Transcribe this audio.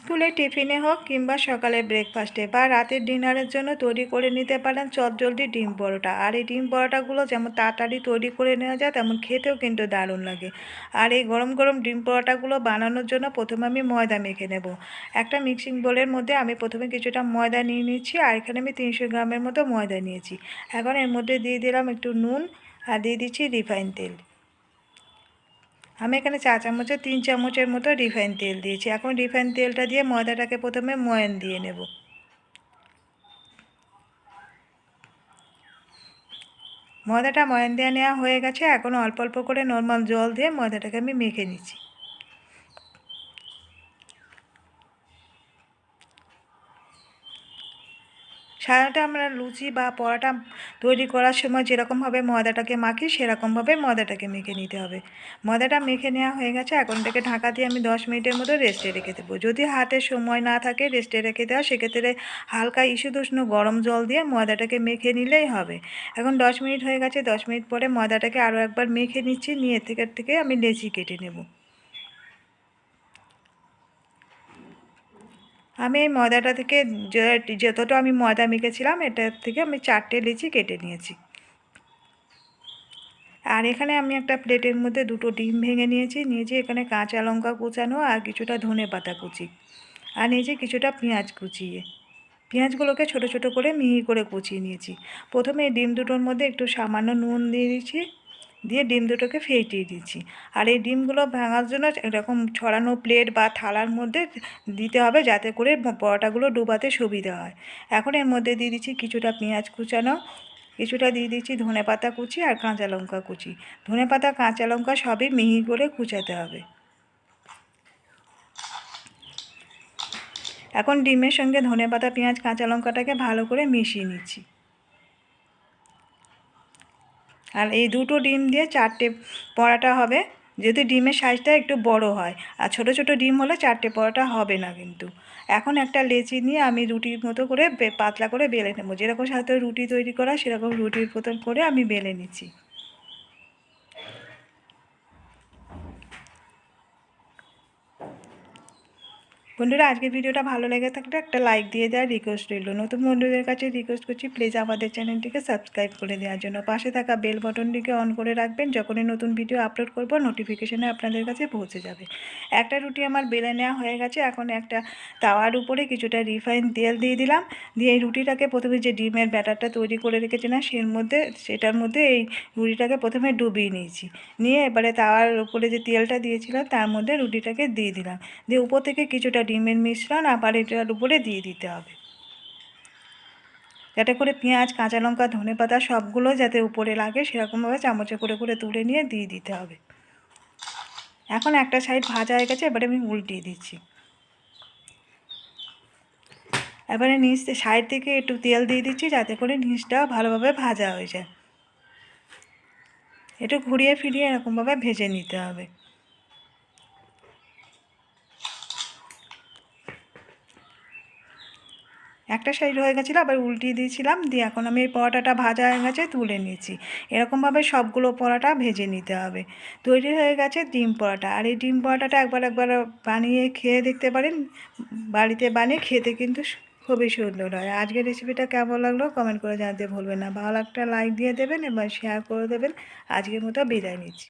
স্কুলে টিফিনে হোক কিংবা সকালে ব্রেকফাস্টে বা রাতের ডিনারের জন্য তৈরি করে নিতে পারেন চটজলদি ডিম পরোটা। আর এই ডিম পরোটাগুলো যেমন তাড়াতাড়ি তৈরি করে নেওয়া যায় তেমন খেতেও কিন্তু দারুণ লাগে। আর এই গরম গরম ডিম পরোটাগুলো বানানোর জন্য প্রথমে আমি ময়দা মেখে নেব। একটা মিক্সিং বোলের মধ্যে আমি প্রথমে কিছুটা ময়দা নিয়ে নিচ্ছি, আর এখানে আমি 300 গ্রামের মতো ময়দা নিয়েছি। এখন এর মধ্যে দিয়ে দিলাম একটু নুন আর দিয়ে দিচ্ছি রিফাইন তেল। আমি এখানে 4 চামচে 3 চামচের মতো রিফাইন তেল দিয়েছি। এখন রিফাইন তেলটা দিয়ে ময়দাটাকে প্রথমে ময়ান দিয়ে নেব। ময়দাটা ময়ান দিয়ে নেওয়া হয়ে গেছে। এখন অল্প অল্প করে নর্মাল জল দিয়ে ময়দাটাকে আমি মেখে নিচ্ছি। সাধারণত আমরা লুচি বা পরোটা তৈরি করার সময় যেরকমভাবে ময়দাটাকে মাখি সেরকমভাবে ময়দাটাকে মেখে নিতে হবে। ময়দাটা মেখে নেওয়া হয়ে গেছে। এখন এটাকে ঢাকা দিয়ে আমি 10 মিনিটের মতো রেস্টে রেখে দেবো। যদি হাতে সময় না থাকে রেস্টে রেখে দেওয়া, সেক্ষেত্রে হালকা ঈষদুষ্ণ গরম জল দিয়ে ময়দাটাকে মেখে নিলেই হবে। এখন 10 মিনিট হয়ে গেছে। 10 মিনিট পরে ময়দাটাকে আরও একবার মেখে নিচ্ছি। নিয়ে থেকে আমি লেচি কেটে নেব। আমি এই ময়দাটা থেকে যতটা আমি ময়দা মেখেছিলাম এটার থেকে আমি 4টে লিচি কেটে নিয়েছি। আর এখানে আমি একটা প্লেটের মধ্যে 2টো ডিম ভেঙে নিয়েছি এখানে কাঁচা লঙ্কা কুচানো আর কিছুটা ধনেপাতা কুচি, আর নিয়েছি কিছুটা পেঁয়াজ কুচিয়ে। পেঁয়াজগুলোকে ছোট ছোট করে মিহি করে কুচিয়ে নিয়েছি। প্রথমে এই ডিম দুটোর মধ্যে একটু সামান্য নুন দিয়ে দিচ্ছি, দিয়ে ডিম দুটোকে ফেটিয়ে দিচ্ছি। আর এই ডিমগুলো ভাঙার জন্য এরকম ছড়ানো প্লেট বা থালার মধ্যে দিতে হবে, যাতে করে পরোটাগুলো ডুবাতে সুবিধা হয়। এখন এর মধ্যে দিয়ে দিচ্ছি কিছুটা পেঁয়াজ কুচানো, কিছুটা দিয়ে দিচ্ছি ধনেপাতা কুচি আর কাঁচা লঙ্কা কুচি। ধনেপাতা কাঁচা লঙ্কা সবই মিহি করে কুচাতে হবে। এখন ডিমের সঙ্গে ধনেপাতা পেঁয়াজ কাঁচা লঙ্কাটাকে ভালো করে মিশিয়ে নিচ্ছি। আর এই 2টো ডিম দিয়ে 4টে পরোটা হবে, যদি ডিমের সাইজটা একটু বড় হয়। আর ছোট ছোট ডিম হলে 4টে পরোটা হবে না কিন্তু। এখন একটা লেচি নিয়ে আমি রুটির মতো করে পাতলা করে বেলে নেব। যেরকম সাথে রুটি তৈরি করা সেরকম রুটির মতন করে আমি বেলে নিচ্ছি। বন্ধুরা, আজকের ভিডিওটা ভালো লেগে থাকলে একটা লাইক দিয়ে দেওয়ার রিকোয়েস্ট রইল। নতুন বন্ধুদের কাছে রিকোয়েস্ট করছি প্লিজ আমাদের চ্যানেলটিকে সাবস্ক্রাইব করে দেওয়ার জন্য। পাশে থাকা বেল বাটনটিকে অন করে রাখবেন, যখনই নতুন ভিডিও আপলোড করব নোটিফিকেশানে আপনাদের কাছে পৌঁছে যাবে। একটা রুটি আমার বেলে নেওয়া হয়ে গেছে। এখন একটা তাওয়ার উপরে কিছুটা রিফাইন তেল দিয়ে দিলাম। দিয়ে এই রুটিটাকে প্রথমে যে ডিমের ব্যাটারটা তৈরি করে রেখেছিলাম সেটার মধ্যে এই রুটিটাকে প্রথমে ডুবিয়ে নিয়েছি। নিয়ে এবারে তাওয়ার উপরে যে তেলটা দিয়েছিলাম তার মধ্যে রুটিটাকে দিয়ে দিলাম। দিয়ে উপর থেকে কিছুটা ডিমের মিশ্রণ আবার এটার উপরে দিয়ে দিতে হবে, যাতে করে পেঁয়াজ কাঁচা লঙ্কা ধনেপাতা সবগুলো যাতে উপরে লাগে সেরকমভাবে চামচে করে করে তুলে নিয়ে দিয়ে দিতে হবে। এখন একটা সাইড ভাজা হয়ে গেছে, এবারে আমি উল্টিয়ে দিচ্ছি। এবারে সাইড থেকে একটু তেল দিয়ে দিচ্ছি, যাতে করে নিচটা ভালোভাবে ভাজা হয়ে যায়। একটু ঘুরিয়ে ফিরিয়ে এরকমভাবে ভেজে নিতে হবে। একটা সাইড হয়ে গেছিলো, আবার উল্টিয়ে দিয়েছিলাম। দিয়ে এখন আমি এই পরোটাটা ভাজা হয়ে গেছে তুলে নিয়েছি। এরকমভাবে সবগুলো পরোটা ভেজে নিতে হবে। তৈরি হয়ে গেছে ডিম পরোটা। আর এই ডিম পরোটাটা একবার বানিয়ে খেয়ে দেখতে পারেন। বাড়িতে বানিয়ে খেতে কিন্তু খুবই সুন্দর হয়। আজকের রেসিপিটা কেমন লাগলো কমেন্ট করে জানাতে ভুলবেন না। ভালো একটা লাইক দিয়ে দেবেন এবং শেয়ার করে দেবেন। আজকের মতো বিদায় নিচ্ছি।